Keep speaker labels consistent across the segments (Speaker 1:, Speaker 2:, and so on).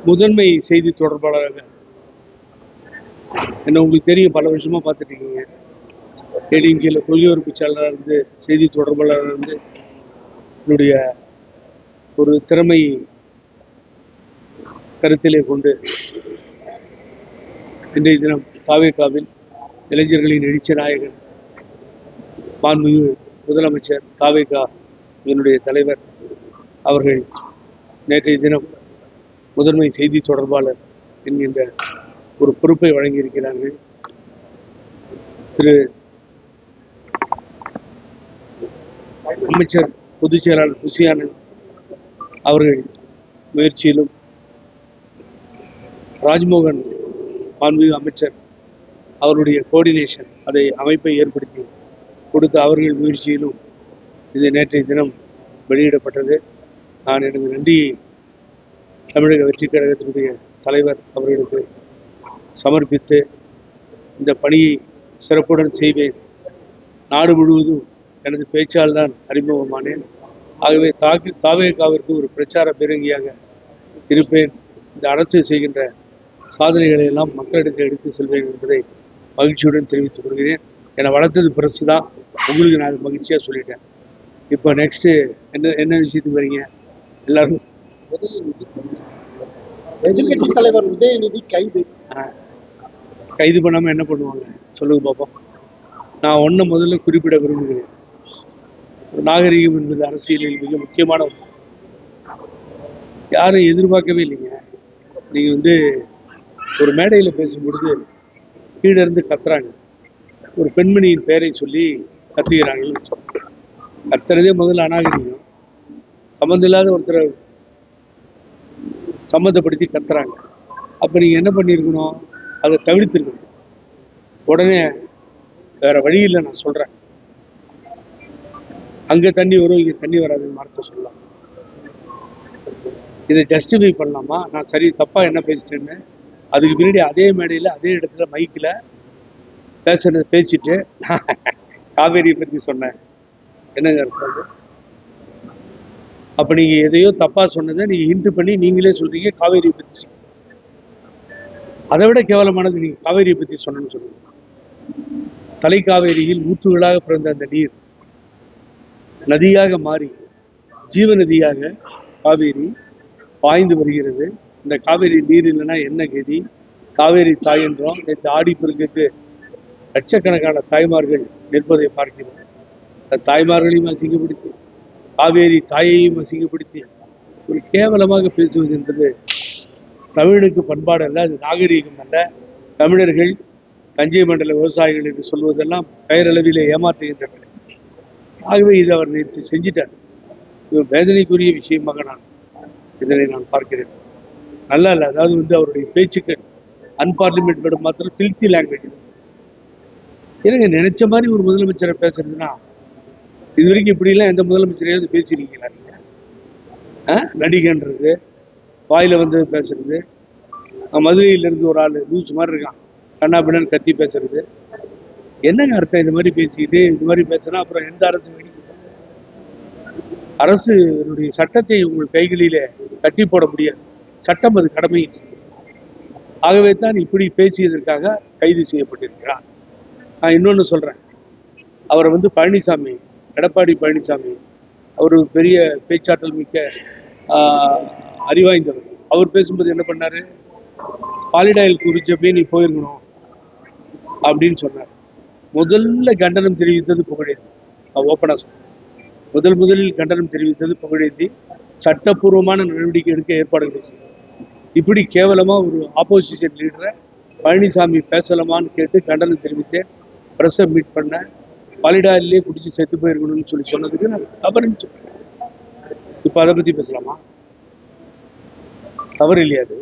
Speaker 1: முதன்மை செய்தி தொடர்பாளராக என்ன உங்களுக்கு தெரியும், பல வருஷமா பார்த்துட்டு இருக்கீங்க. ஏடிஎம்கேல கொள்கையுறுப்பு செயலாளராக இருந்து, செய்தி தொடர்பாளராக இருந்து என்னுடைய ஒரு திறமை கருத்திலே கொண்டு இன்றைய தினம் தாவேகாவில் இளைஞர்களின் எழுச்சி நாயகன் மாண்புமிகு முதலமைச்சர் தாவேகா என்னுடைய தலைவர் அவர்கள் நேற்றைய தினம் முதன்மை செய்தி தொடர்பாளர் என்கின்ற ஒரு பொறுப்பை வழங்கியிருக்கிறார்கள். திரு அமைச்சர் பொதுச் செயலாளர் புசி ஆனந்த் அவர்கள் முயற்சியிலும், ராஜ்மோகன் மாண்புமிகு அமைச்சர் அவருடைய கோஆர்டினேஷன், அதை அமைப்பை ஏற்படுத்தி கொடுத்த அவர்கள் முயற்சியிலும் இது நேற்றைய தினம் வெளியிடப்பட்டது. நான் எனது நன்றியை தமிழக வெற்றிக் கழகத்தினுடைய தலைவர் அவர்களுக்கு சமர்ப்பித்து இந்த பணியை சிறப்புடன் செய்வேன். நாடு முழுவதும் எனது பேச்சால் தான் அறிமுகமானேன். ஆகவே தாவேகாவிற்கு ஒரு பிரச்சார பீரங்கியாக இருப்பேன். இந்த அரசு செய்கின்ற சாதனைகளை எல்லாம் மக்களிடத்தில் எடுத்து செல்வேன் என்பதை மகிழ்ச்சியுடன் தெரிவித்துக் கொள்கிறேன். என்னை வளர்த்தது பிரசு தான், உங்களுக்கு நான் மகிழ்ச்சியாக சொல்லிட்டேன். இப்போ நெக்ஸ்ட்டு என்ன விஷயத்துக்கு வரீங்க எல்லாரும்?
Speaker 2: எதிர்கட்சி தலைவர் உதயநிதி
Speaker 1: கைது பண்ணாமல் என்ன பண்ணுவாங்க சொல்லுங்க பார்ப்போம். நான் முதல்ல குறிப்பிட விரும்புகிறேன். நாகரிகம் என்பது அரசியலில் மிக முக்கியமான யாரும் எதிர்பார்க்கவே இல்லைங்க. நீங்கள் ஒரு மேடையில் பேசும்பொழுது கீழே இருந்து கத்துறாங்க, ஒரு பெண்மணியின் பெயரை சொல்லி கத்துகிறாங்கன்னு கத்துறதே முதல்ல அநாகரிகம். சம்மந்தம் இல்லாத ஒருத்தரை சம்மந்தப்படுத்தி கத்துறாங்க. அப்போ நீங்கள் என்ன பண்ணியிருக்கணும், அதை தவிர்த்திருக்கணும். உடனே வேற வழி இல்லை, நான் சொல்கிறேன், அங்கே தண்ணி வரும் இங்கே தண்ணி வராதுன்னு வார்த்தை சொல்லலாம். இதை ஜஸ்டிஃபை பண்ணலாமா, நான் சரி தப்பாக என்ன பேசிட்டேன்னு. அதுக்கு பின்னாடி அதே மேடையில் அதே இடத்துல மைக்கில் பேசிட்டு காவேரியை பற்றி சொன்னேன். என்னங்க அர்த்தம் அது? அப்போ நீங்கள் எதையோ தப்பாக சொன்னதை நீங்கள் ஹிண்ட் பண்ணி நீங்களே சொல்கிறீங்க காவேரியை பற்றி. அதை விட கேவலமானது நீங்கள் காவேரியை பற்றி சொன்னேன்னு சொல்லுங்க. தலைக்காவேரியில் ஊற்றுகளாக பிறந்த அந்த நீர் நதியாக மாறி ஜீவ நதியாக காவேரி பாய்ந்து வருகிறது. இந்த காவேரி நீர் இல்லைன்னா என்ன கதி? காவேரி தாய் என்றோம். நேற்று ஆடிப்பெருக்குக்கு லட்சக்கணக்கான தாய்மார்கள் நிற்பதை பார்க்கிறோம். அந்த தாய்மார்களையும் அசிங்கப்படுத்தி, காவேரி தாயையும் அசிங்கப்படுத்தி ஒரு கேவலமாக பேசுவது என்பது தமிழுக்கு பண்பாடு அல்ல, அது நாகரீகம் அல்ல. தமிழர்கள் தஞ்சை மண்டல விவசாயிகள் என்று சொல்வதெல்லாம் பெயரளவிலே ஏமாற்றுகின்றனர். ஆகவே இது அவர் நேற்று செஞ்சிட்டார். இது வேதனைக்குரிய விஷயமாக இதனை நான் பார்க்கிறேன். நல்லா இல்லை. அதாவது அவருடைய பேச்சுக்கள் அன்பார்லிமெண்ட் மாத்திரம் ஃபில்த்தி லாங்குவேஜ். எனக்கு நினைச்ச மாதிரி ஒரு முதலமைச்சரை பேசுறதுன்னா, இது வரைக்கும் இப்படிலாம் எந்த முதலமைச்சரையாவது பேசியிருக்கீங்களா நீங்க? நடிகன்றது, வாயில வந்து பேசுறது, மதுரையிலிருந்து ஒரு ஆள் லூஸ் மாதிரி இருக்கான், கண்ணா பின்னான்னு கத்தி பேசுறது, என்னங்க அர்த்தம்? இது மாதிரி பேசிக்கிட்டு இது மாதிரி பேசுனா அப்புறம் எந்த அரசு வெடிக்கும்? அரசுடைய சட்டத்தை உங்கள் கைகளிலே கட்டி போட முடியாது. சட்டம் அது கடமை. ஆகவே தான் இப்படி பேசியதற்காக கைது செய்யப்பட்டிருக்கிறார். நான் இன்னொன்று சொல்றேன், அவரை பழனிசாமி, எடப்பாடி பழனிசாமி, அவர் பெரிய பேச்சாற்றல் மிக்க அறிவாய்ந்தவர். அவர் பேசும்போது என்ன பண்ணாரு, பாலிடாயில் குறிச்சப்பே நீ போயிருக்கணும் அப்படின்னு சொன்னார். முதல்ல கண்டனம் தெரிவித்தது புகழேந்தி. ஓப்பனா சொன்னேன், முதலில் கண்டனம் தெரிவித்தது புகழேந்தி. சட்டப்பூர்வமான நடவடிக்கை எடுக்க ஏற்பாடுகள் செய்யும். இப்படி கேவலமா ஒரு ஆப்போசிஷன் லீடரை பழனிசாமி பேசலாமான்னு கேட்டு கண்டனம் தெரிவித்தேன். பிரஸ்ஸை மீட் பண்ண, பாலிடாயிலே குடிச்சு செத்து போயிருக்கணும்னு சொன்னதுக்கு நான் தவறுன்னு சொல்றேன். இப்போ அதை பத்தி பேசலாமா? தவறு இல்லையா அது?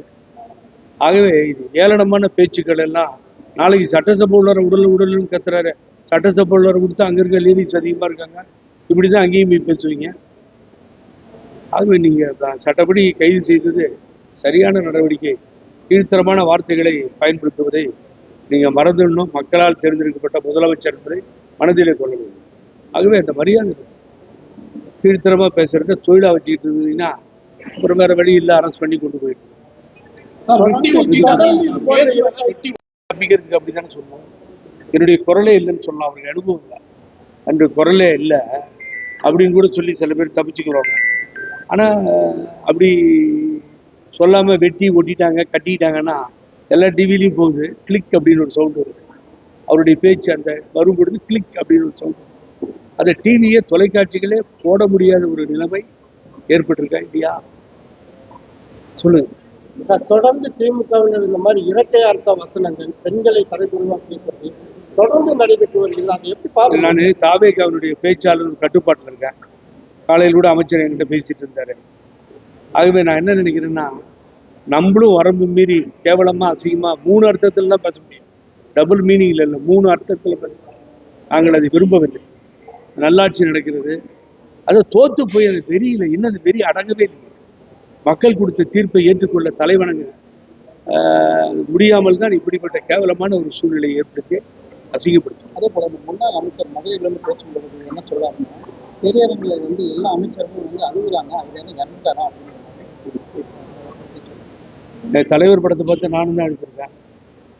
Speaker 1: ஆகவே இது ஏளனமான பேச்சுக்கள் எல்லாம் நாளைக்கு சட்டசபை உள்ளவரை உடல்னு கத்துறாரு. சட்டசபை உள்ளவரை கொடுத்து அங்க இருக்க லேடிஸ் அதிகமா இருக்காங்க, இப்படிதான் அங்கேயும் போய் பேசுவீங்க. ஆகவே நீங்க சட்டப்படி கைது செய்தது சரியான நடவடிக்கை. கீழ்த்தரமான வார்த்தைகளை பயன்படுத்துவதை நீங்க மறந்துடணும். மக்களால் தேர்ந்தெடுக்கப்பட்ட முதலமைச்சர் என்பதை மனதிலே கொள்ள வேண்டும். ஆகவே அந்த மரியாதை கீழ்த்தரமா பேசுறத தொழிலா வச்சுக்கிட்டு இருந்தீங்கன்னா அப்புறம் வேற வழி இல்லை, அரெஸ்ட் பண்ணி கொண்டு போயிட்டு
Speaker 2: தொடர்ந்து இது போன்ற இரட்டை
Speaker 1: தப்பிக்கிறதுக்கு அப்படித்தானே சொன்னோம். என்னுடைய குரலே இல்லைன்னு சொல்லலாம், அவருக்கு அனுபவம் இல்லை, அன்று குரலே இல்லை அப்படின்னு கூட சொல்லி சில பேர் தப்பிச்சுக்கிறாங்க. ஆனால் அப்படி சொல்லாமல் வெட்டி ஒட்டிட்டாங்க கட்டிட்டாங்கன்னா எல்லா டிவிலையும் போகுது, கிளிக் அப்படின்னு ஒரு சவுண்டு வருது. அவருடைய பேச்சு அந்த வரும் பொழுது கிளிக் அப்படின்னு ஒரு சவுண்டு, அந்த டிவியை தொலைக்காட்சிகளே போட முடியாத ஒரு நிலைமை ஏற்பட்டிருக்கா இல்லையா? சொல்லுங்க
Speaker 2: சார். தொடர்ந்து திமுகவினர் இந்த மாதிரி இரட்டை அர்த்த வசனங்கள், பெண்களை தலைபுரிவா பேசுறது தொடர்ந்து நடைபெற்று வருகிறது. அதை எப்படி பாருங்க?
Speaker 1: நான் தாவேகாவினுடைய பேச்சாளர் கட்டுப்பாட்டில் இருக்கேன். காலையில் கூட அமைச்சர் என்கிட்ட பேசிட்டு இருந்தாரு. ஆகவே நான் என்ன நினைக்கிறேன்னா, நம்மளும் வரம்பு மீறி கேவலமா அசிங்கமா 3 அர்த்தத்துல தான் பேச முடியும். டபுள் மீனிங்ல இல்லை, 3 அர்த்தத்தில் பேசணும். நாங்கள் அதை விரும்பவில்லை. நல்லாட்சி நடக்கிறது, அதை தோத்து போய் அது தெரியல, இன்னும் அது வெறி அடங்கவே இல்லை. மக்கள் கொடுத்த தீர்ப்பை ஏற்றுக்கொள்ள தலைவணங்க முடியாமல் தான் இப்படிப்பட்ட கேவலமான ஒரு சூழ்நிலையை ஏற்படுத்தி அசிங்கப்படுத்தும்.
Speaker 2: அதே போல முன்னாள் அமைச்சர் மதுரையிலிருந்து பேசும்பொழுது என்ன சொல்றாருன்னா, பெரியாரங்களை எல்லா அமைச்சர்களும் அழுகுறாங்க, அவர் என்ன இறந்துட்டாரா அப்படின்னு.
Speaker 1: தலைவர் படத்தை பார்த்து நானும் தான் எடுத்திருக்கேன்.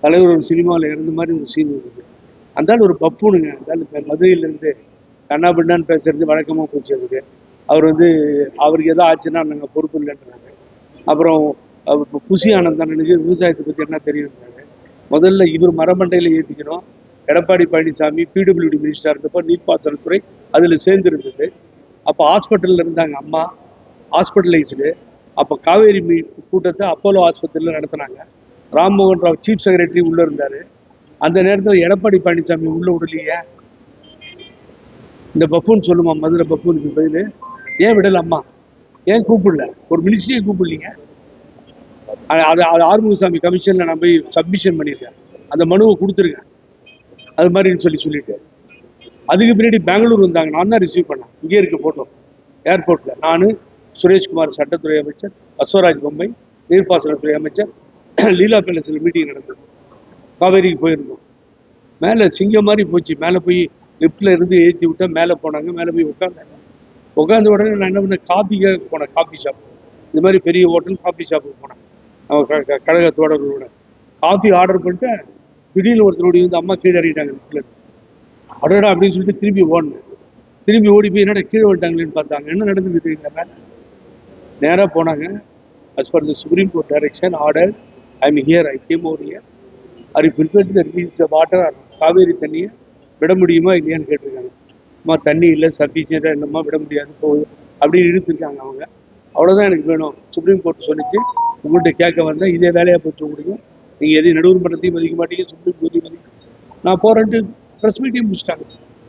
Speaker 1: தலைவர் ஒரு சினிமாவில் இறந்த மாதிரி ஒரு சீன் இருக்குது. அந்தாலும் ஒரு பப்புனுங்க, அந்தாலும் மதுரையிலேருந்து கண்ணா பின்னான்னு பேசுறது வழக்கமாக போச்சு. அதுக்கு அவர் அவருக்கு எதோ ஆச்சுன்னா நாங்கள் பொறுப்பு இல்லைன்றாங்க. அப்புறம் புசி ஆனந்தானுக்கு விவசாயத்தை பற்றி என்ன தெரியுறாங்க. முதல்ல இவர் மரமண்டையில் ஏற்றிக்கணும். எடப்பாடி பழனிசாமி பிடபிள்யூடி மினிஸ்டராக இருந்தப்போ நீர்ப்பாசனத்துறை அதில் சேர்ந்துருந்தது. அப்போ ஹாஸ்பிட்டலில் இருந்தாங்க அம்மா, ஹாஸ்பிட்டலைஸ்டு. அப்போ காவேரி கூட்டத்தை அப்போலோ ஆஸ்பத்திரியில் நடத்தினாங்க. ராம்மோகன் ராவ் சீஃப் செக்ரட்டரி உள்ளே இருந்தார். அந்த நேரத்தில் எடப்பாடி பழனிசாமி உள்ள விடலையே. இந்த பஃபூன் சொல்லுமா, மதுரை பஃபூனுக்கு பதில் ஏன் விடல அம்மா, ஏன் கூப்பிடல, ஒரு மினிஸ்ட்ரியை கூப்பிடலீங்க. அது ஆறுமுகசாமி கமிஷனில் நான் போய் சப்மிஷன் பண்ணியிருக்கேன், அந்த மனுவை கொடுத்துருக்கேன். அது மாதிரின்னு சொல்லிட்டு அதுக்கு பின்னாடி பெங்களூர் வந்தாங்க, நான் தான் ரிசீவ் பண்ணேன். இங்கே இருக்க போட்டோ ஏர்போர்ட்டில் நான், சுரேஷ்குமார் சட்டத்துறை அமைச்சர், பசவராஜ் பொம்மை நீர்ப்பாசனத்துறை அமைச்சர், லீலா பேலஸில் மீட்டிங் நடந்தது. காவேரிக்கு போயிருந்தோம். மேலே சிங்கம் மாதிரி போச்சு. மேலே போய் லிஃப்டில் இருந்து ஏற்றி விட்டா மேலே போனாங்க. மேலே போய் உட்காந்த உடனே நான் என்ன பண்ணேன், காஃபிக்காக போனேன். காஃபி ஷாப், இந்த மாதிரி பெரிய ஹோட்டல் காஃபி ஷாப்புக்கு போனேன். நம்ம கழக தோழர்களோட காஃபி ஆர்டர் பண்ணிட்டு திடீர்னு ஒருத்தருடைய அம்மா கீழே இறங்கிட்டாங்க லிஃப்டில். அடடா அப்படின்னு சொல்லிட்டு திரும்பி ஓடினேன். திரும்பி ஓடி போய் என்னடா கீழே வந்துட்டாங்களேன்னு பார்த்தாங்க. என்ன நடந்துட்டு இருக்கீங்க மேலே? நேராக போனாங்க. as per the Supreme Court direction order, I am here, I came over here. Are you prepared to release the water? Kaveri தண்ணியை விட முடியுமா இல்லையான்னு கேட்டிருக்காங்க. அம்மா தண்ணி இல்லை, சஃபிஷியண்டாக என்னம்மா விட முடியாது போகுது அப்படின்னு இழுத்துருக்காங்க அவங்க. அவ்வளோதான் எனக்கு வேணும். சுப்ரீம் கோர்ட் சொல்லிச்சு, உங்கள்கிட்ட கேட்க வந்தேன், இதே வேலையாக போச்சு உங்களுக்கு. நீங்கள் எதையும் நடுவர் மன்றத்தையும் மதிக்க மாட்டீங்க, சுப்ரீம் கோர்ட்டையும் மதிக்க. நான் போகிறேன்ட்டு ப்ரெஸ் மீட்டையும் முடிச்சிட்டாங்க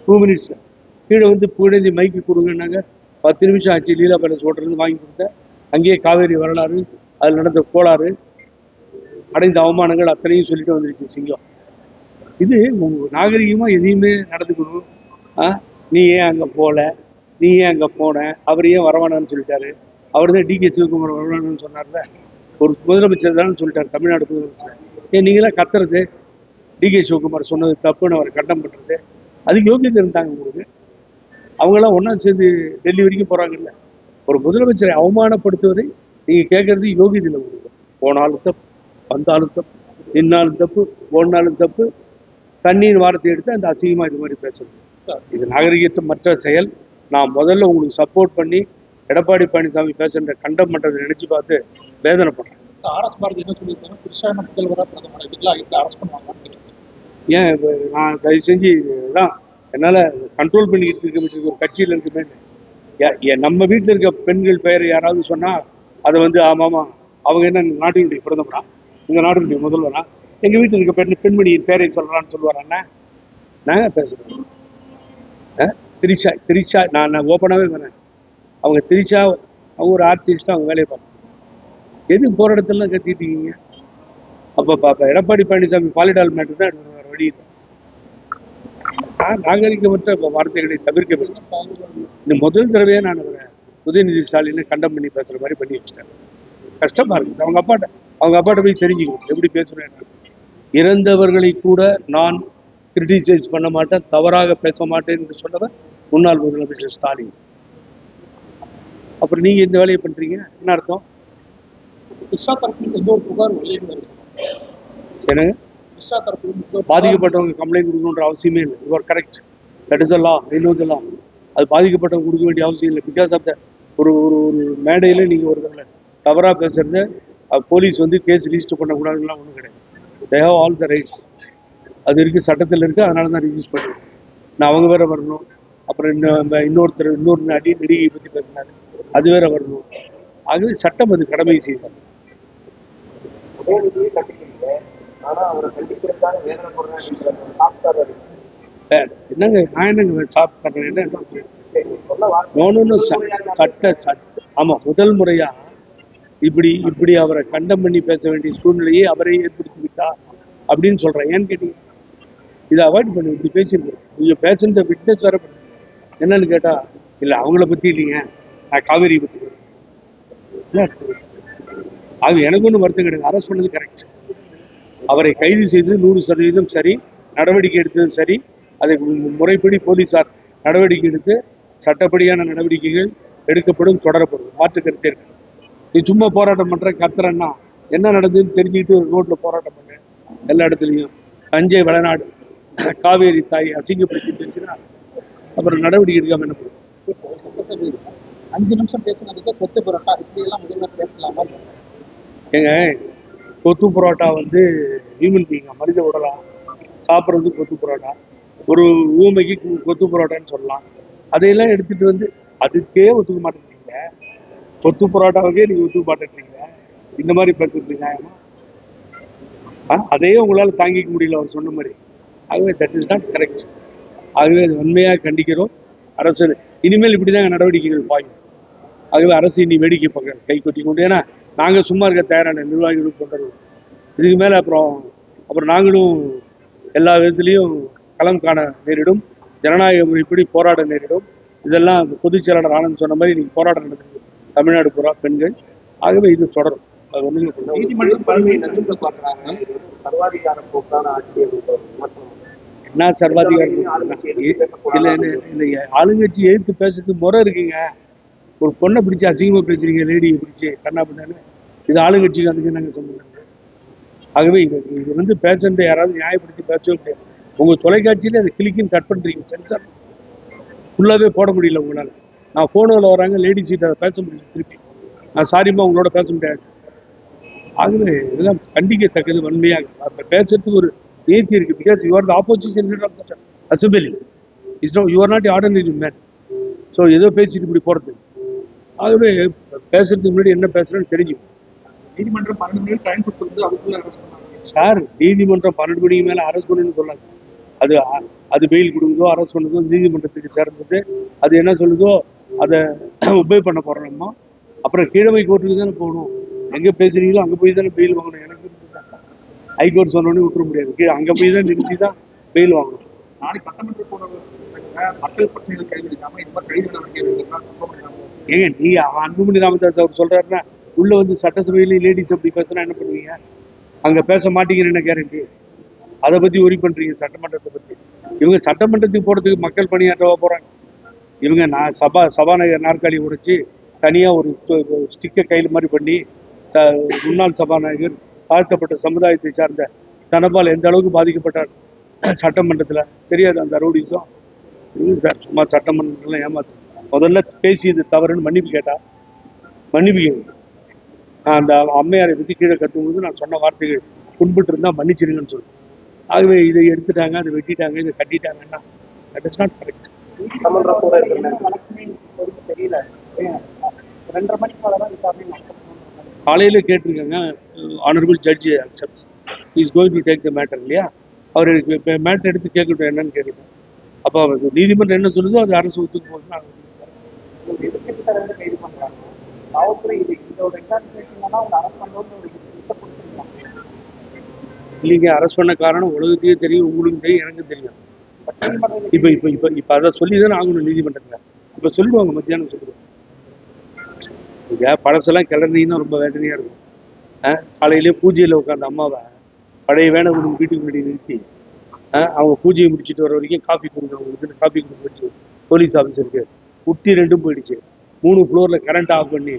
Speaker 1: 2 மினிட்ஸில். கீழே புகழேந்தி மைக்கு கொடுங்கன்னாங்க. 10 நிமிஷம் ஆச்சு. லீலா பேலஸ் ஹோட்டல்லேருந்து வாங்கி கொடுத்தேன். அங்கேயே காவேரி வரலாறு, அதில் நடந்த கோளாறு, அடைந்த அவமானங்கள் அத்தனையும் சொல்லிட்டு வந்துருச்சு சிங்கம். இது நாகரிகமாக எதையுமே நடந்துக்கணும். நீ ஏன் அங்கே போகல, நீ ஏன் அங்கே போன, அவர் ஏன் வரவானான்னு சொல்லிட்டாரு. அவர் தான் டிகே சிவகுமார் வரவானான்னு சொன்னார்ல, ஒரு முதலமைச்சர் தானே சொல்லிட்டார், தமிழ்நாடு முதலமைச்சர். ஏன் நீங்களாம் கத்துறது, டிகே சிவகுமார் சொன்னது தப்புன்னு அவரை கண்டம் பண்ணுறது, அதுக்கு யோகியத்தை இருந்தாங்க உங்களுக்கு. அவங்களாம் ஒன்றா சேர்ந்து டெல்லி வரைக்கும் போகிறாங்கல்ல. ஒரு முதலமைச்சரை அவமானப்படுத்துவதை நீங்கள் கேட்கறது யோகியதை இல்லை உங்களுக்கு. போனாலும் தப்பு, வந்தாலும் தப்பு, நின்னாலும் தப்பு, ஓடினாலும் தப்பு, தண்ணீர் வாரத்தை எடுத்து அந்த அசிங்கமாக இது மாதிரி பேசணும். இது நாகரிகத்தை மற்ற செயல். நான் முதல்ல உங்களுக்கு சப்போர்ட் பண்ணி எடப்பாடி பழனிசாமி பேசுகிற கண்டம் பண்ணுறதை நினச்சி பார்த்து வேதனை பண்ணுறேன்.
Speaker 2: ஆர்எஸ் பாரதி என்ன சொல்லியிருக்காங்க, கிருஷ்ணா முதல்வராக பிரதமர் இதுக்கெல்லாம் அரெஸ்ட் பண்ணுவாங்க.
Speaker 1: ஏன் நான் தயவு செஞ்சு தான் என்னால் கண்ட்ரோல் பண்ணிக்கிட்டு இருக்க ஒரு கட்சியில் இருக்குமே. நம்ம வீட்டில் இருக்க பெண்கள் பெயர் யாராவது சொன்னால் அதை ஆமாமா அவங்க என்ன நாட்டினுடைய பிரதமரா, இந்த நாட்டினுடைய முதல்வரா, எங்கள் வீட்டில் இருக்க பெண்மணியின் பேரை சொல்கிறான்னு சொல்லுவாராண்ணா. நாங்கள் பேசுகிறோம். திரிஷா நான் ஓப்பனாகவே பண்ணேன். அவங்க திரிஷா, அவங்க ஒரு ஆர்டிஸ்டாக அவங்க வேலையை பார்ப்பாங்க. எது போகிற இடத்துலலாம் கத்திட்டீங்க. அப்போ எடப்பாடி பழனிசாமி பாலிடால் மேட்டர் தான் வேறு வழி இல்லை. நாகரிகமற்ற வார்த்தைகளை தவிர்க்க வேண்டும். இந்த முதல் தடவையாக நான் உதயநிதி ஸ்டாலினை கண்டம் பண்ணி பேசுகிற மாதிரி பண்ணி வச்சிட்டேன். கஷ்டமாக இருக்குது. அவங்க அப்பாட்ட போய் தெரிஞ்சுக்கணும் எப்படி பேசுகிறேன். இறந்தவர்களை கூட நான் கிரிட்டிசைஸ் பண்ண மாட்டேன், தவறாக பேச மாட்டேன் என்று சொன்னவர் முன்னாள் முதலமைச்சர் ஸ்டாலின். அப்புறம் நீங்கள் இந்த வேலையை பண்ணுறீங்க, என்ன அர்த்தம்?
Speaker 2: திஷா தரப்புல எந்த ஒரு புகார் வெளியிட்டு வருது?
Speaker 1: என்னங்க
Speaker 2: திஷா தரப்புல
Speaker 1: பாதிக்கப்பட்டவங்க கம்ப்ளைண்ட் கொடுக்கணுன்ற அவசியமே இல்லை. யுவர் கரெக்ட், தட் இஸ் லா, இன்னொரு அது பாதிக்கப்பட்டவங்க கொடுக்க வேண்டிய அவசியம் இல்லை. பிகாஸ் ஆஃப் த ஒரு ஒரு ஒரு மேடையில் நீங்கள் ஒருத்தவங்களை தவறாக பேசுறது போலீஸ் வந்து கேஸ் ரிஜிஸ்டர் பண்ணக்கூடாதுலாம் ஒன்றும் கிடையாது. They have all the rights. அது இருக்குது, சட்டத்தில் இருக்குது, அதனால தான் ரிஜிஸ்டர் பண்ணுறேன். நான் அவங்க வேற வரணும். அப்புறம் இன்னொரு நடிகை பற்றி பேசினாரு, அது வேற வரணும். ஆகவே சட்டம் அது கடமை செய்தார். என்னங்க நான் என்னங்க சாப் பண்றேன்? என்ன சட்ட ஆமா, முதல் முறையா இப்படி அவரை கண்டம் பண்ணி பேச வேண்டிய சூழ்நிலையை அவரை ஏற்படுத்தி விட்டா அப்படின்னு சொல்றேன். ஏன்னு கேட்டீங்க, இதை அவாய்ட் பண்ணி இப்படி பேசியிருக்கோம். நீங்க பேசுன விட்னஸ் வேற பண்ண என்னன்னு கேட்டா, இல்ல அவங்கள பத்தி இல்லைங்க, நான் காவேரி பத்தி பேசுறேன். அது எனக்கு ஒன்றும் வருத்தம் கிடையாது. அரெஸ்ட் பண்ணது கரெக்ட். அவரை கைது செய்தது 100% சரி, நடவடிக்கை எடுத்தது சரி. அதை முறைப்படி போலீசார் நடவடிக்கை எடுத்து சட்டப்படியான நடவடிக்கைகள் எடுக்கப்படும், தொடரப்படும். மாற்று கருத்தே இருக்கு. நீ சும்மா போராட்டம் பண்ற, கத்துறன்னா என்ன நடந்ததுன்னு தெரிஞ்சுக்கிட்டு ரோட்ல போராட்டம் பண்ண எல்லா இடத்துலையும் தஞ்சை வளநாடு காவேரி தாய் அசிங்கப்படுத்தி பேசினா அப்புறம் நடவடிக்கை எடுக்காம என்ன பண்ணும்?
Speaker 2: 5 நிமிஷம் பேசினதுக்கு கொத்து புரோட்டா இப்படி எல்லாம் முதல்வர் பேசலாமா?
Speaker 1: ஏங்க, கொத்து புரோட்டா வந்து ஹியூமன் பீயிங், மனித உடலா சாப்பிட்றது கொத்து புரோட்டா. ஒரு ஊமைக்கு கொத்து புரோட்டான்னு சொல்லலாம். அதையெல்லாம் எடுத்துட்டு வந்து அதுக்கே ஒத்துக்க மாட்டேங்கிறீங்க. கொத்து புரோட்டாவுக்கே நீங்க ஒத்துக்க மாட்டேங்கிறீங்க. இந்த மாதிரி பேசுறது நியாயமா? அதையே உங்களால் தாங்கிக்க முடியல அவர் சொன்ன மாதிரி. ஆகவே தட் இஸ் நாட் கரெக்ட். ஆகவே அது உண்மையாக கண்டிக்கிறோம். அரசு இனிமேல் இப்படிதாங்க நடவடிக்கைகள் பாயும். ஆகவே அரசு இனி வேடிக்கை பார்க்க கை கொட்டி கொண்டு, ஏன்னா நாங்கள் சும்மா இருக்க தயாரான நிர்வாகிகளும் கொண்டது. இதுக்கு மேலே அப்புறம் நாங்களும் எல்லா விதத்துலேயும் களம் காண நேரிடும். ஜனநாயக முறைப்படி போராட நேரிடும். இதெல்லாம் பொதுச் செயலாளர் ஆனந்த் சொன்ன மாதிரி இன்னைக்கு போராட்டம் நடக்குது தமிழ்நாடு பூரா பெண்கள். ஆகவே இது தொடரும். அது ஒன்றுமே
Speaker 2: நீதிமன்றம் பல்வேறு நசுக்க பார்க்குறாங்க. சர்வாதிகார போக்கான ஆட்சியை
Speaker 1: என்ன சர்வாதிகாரம்? இந்த ஆளுங்கட்சி எதிர்த்து பேசுறதுக்கு முறை இருக்குங்க. ஒரு பொண்ணை பிடிச்சி அசிங்கமா பேசுறீங்க, லேடியை பிடிச்சி கண்ணா பண்ணு. இது ஆளுங்கட்சிக்கு அதுக்கு நாங்கள் சம்பந்தம். ஆகவே இது வந்து பேசுறது யாராவது நியாயப்படுத்தி பேசவே முடியாது. உங்க தொலைக்காட்சியில அதை கிளிக்குன்னு கட் பண்றீங்க, சென்சார் ஃபுல்லாவே போட முடியல உங்களால. நான் போனில் வராங்க, லேடி சீட் அதை பேச முடியல. திருப்பி நான் சாரிமா உங்களோட பேச முடியாது. ஆகவே இதெல்லாம் கண்டிக்கத்தக்கது. வன்மையாக அப்ப பேசுறதுக்கு ஒரு ஏற்றி இருக்கு. Because you are the opposition leader of the assembly. You are not ordinary man. So ஏதோ பேசிட்டு இப்படி போறது. ஆகவே பேசுறதுக்கு முன்னாடி என்ன பேசுறேன்னு தெரிஞ்சுக்கும்.
Speaker 2: நீதிமன்றம் 12 மணி டைம் கொடுத்துருந்து அதுக்குள்ள அரெஸ்ட் பண்ணாங்க
Speaker 1: சார். நீதிமன்றம் 12 மணிக்கு மேல அரெஸ்ட் பண்ணுன்னு சொல்லாது. அது பெயில் கொடுக்குதோ அரெஸ்ட் பண்ணுதோ நீதிமன்றத்துக்கு சேர்ந்தது. அது என்ன சொல்லுதோ அதை ஒபே பண்ண போறோம்மா. அப்புறம் கீழமை கோர்ட்டுக்கு தானே போகணும். எங்க பேசுறீங்களோ அங்க போய் தானே பெயில் வாங்கணும். எனக்கு ஹைகோர்ட் சொன்னோடனே விட்டுற முடியாது. அங்க போய் தான் நிறுத்தி தான் பெயில் வாங்கணும்.
Speaker 2: நாளைக்கு சட்டமன்ற போனவங்க மக்கள் பிரச்சனைகள் கைவிடுக்காம இந்த மாதிரி கைது நடவடிக்கை
Speaker 1: ஏங்க நீங்க அன்புமணி ராமதாஸ் அவர் சொல்றாருன்னா உள்ள வந்து சட்டசபையில லேடிஸ் அப்படி பேசுனா என்ன பண்ணுவீங்க? அங்க பேச மாட்டீங்கன்னு என்ன கேரண்டி? அதை பத்தி ஒரி பண்றீங்க சட்டமன்றத்தை பத்தி. இவங்க சட்டமன்றத்துக்கு போறதுக்கு மக்கள் பணியாற்றவா போறாங்க. இவங்க சபாநாயகர் நாற்காலி உடைச்சு தனியா ஒரு ஸ்டிக்கர் கையில் மாதிரி பண்ணி முன்னாள் சபாநாயகர் தாழ்த்தப்பட்ட சமுதாயத்தை சார்ந்த தனபால் எந்த அளவுக்கு பாதிக்கப்பட்டார் சட்டமன்றத்துல தெரியாது. அந்த ரவுடிஸும் சார் சும்மா சட்டமன்றத்துல ஏமாத்து. முதல்ல பேசியது தவறுன்னு மன்னிப்பு கேட்டா மன்னிப்பு கேட்கணும். நான் அந்த அம்மையாரை பத்தி கீழே கத்தும்போது நான் சொன்ன வார்த்தைகள் புண்பட்டு இருந்தா மன்னிச்சிருங்கன்னு சொல்லுவேன். ஆகவே இதை எடுத்துட்டாங்க, அதை வெட்டிட்டாங்க, இதை கட்டிட்டாங்கன்னா தட் இஸ் நாட் கரெக்ட்.
Speaker 2: தெரியல 2:30 மணிக்கு மேலதான் விசாரணை
Speaker 1: காலையில கேட்டிருக்காங்க. Honourable judge accepts is going to take the matter இல்லையா? அவர் இப்போ மேட்டர் எடுத்து கேட்கட்டும், என்னன்னு கேட்கட்டும். அப்போ நீதிமன்றம் என்ன சொல்லுதோ அது அரசு ஒத்துக்கு போகுதுன்னா
Speaker 2: எதிர்கட்சி தலைவர் கைது பண்றாங்க. காவல்துறை இதோட எக்ஸாமினேஷன்லாம் அவங்க அரெஸ்ட் பண்ணுறோம்னு ஒரு கொடுத்துருக்காங்க.
Speaker 1: இல்லைங்க, அரெஸ்ட் பண்ண காரணம் உலகத்தையே தெரியும், உங்களுக்கும் தெரியும், எனக்கும் தெரியும். இப்போ இப்போ இப்போ இப்போ அதை சொல்லி தானே ஆகணும் நீதிமன்றத்தில். இப்போ சொல்லிடுவாங்க, மத்தியானம் சொல்லிடுவாங்க. இங்கே பழசெல்லாம் கிளறினீங்கன்னா ரொம்ப வேதனையாக இருக்கும். காலையிலேயே பூஜையில் உட்காந்த அம்மாவை பழைய வேணவன் வீட்டுக்கு முன்னாடி நிறுத்தி அவங்க பூஜையை முடிச்சுட்டு வர வரைக்கும் காஃபி கொடுங்க அவங்களுக்கு காஃபி கொடுக்க வச்சு போலீஸ் ஆஃபீஸருக்கு குட்டி 2 போயிடுச்சு. 3 ஃப்ளோரில் கரண்ட் ஆஃப் பண்ணி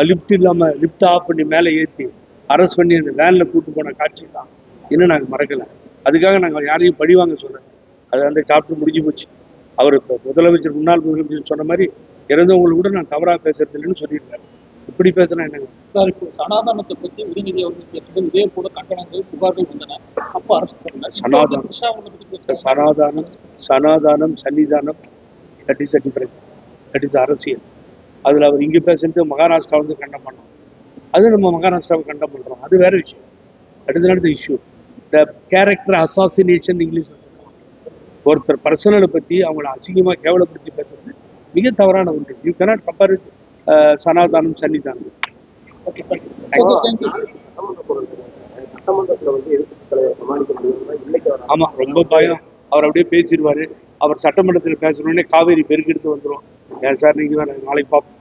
Speaker 1: லிஃப்ட் இல்லாமல் லிஃப்ட் ஆஃப் பண்ணி மேலே ஏற்றி அரெஸ்ட் பண்ணி அந்த வேனில் கூட்டு போன காட்சி தான் இன்னும் நாங்கள் மறக்கலை. அதுக்காக நாங்கள் யாரையும் பழிவாங்க சொல்ல, அது அந்த சாப்டர் முடிஞ்சு போச்சு. அவர் இப்போ முதலமைச்சர் முன்னாள் முதலமைச்சர் சொன்ன மாதிரி இறந்தவங்களுக்கு கூட நான் தவறாக பேசுறது இல்லைன்னு சொல்லியிருக்காரு. இப்படி பேசுனா என்னங்க
Speaker 3: சார்? இப்போ சனாதனத்தை பற்றி உதயநிதி அவர்கள் பேசும்போது இதே போல கண்டனங்கள் புகார்கள் வந்தன, அப்போ அரெஸ்ட் பண்ணல.
Speaker 1: சனாதானம் சன்னிதானம் that is difference, that is அரசியல். அதில் அவர் இங்கே பேசுறது மகாராஷ்டிரா வந்து கண்டம் பண்ணோம், அது நம்ம மகாராஷ்டிராவை கண்டம் பண்ணுறோம், அது வேற விஷயம். That is not the issue. The character assassination English. ஒருத்தர் பர்சனலை பற்றி அவங்கள அசிங்கமாக கேவலப்படுத்தி பேசுறது மிக தவறான ஒன்று. யூ கேனாட் கம்பேர் சனாதானம் சன்னிதானம். ஆமா, ரொம்ப பயம். அவர் அப்படியே பேசிடுவாரு. அவர் சட்டமன்றத்தில் பேசணுன்னே காவேரி பெருக்கெடுத்து வந்துடும். ஏன் சார் நீங்க வேற நாளைக்கு பார்ப்போம்.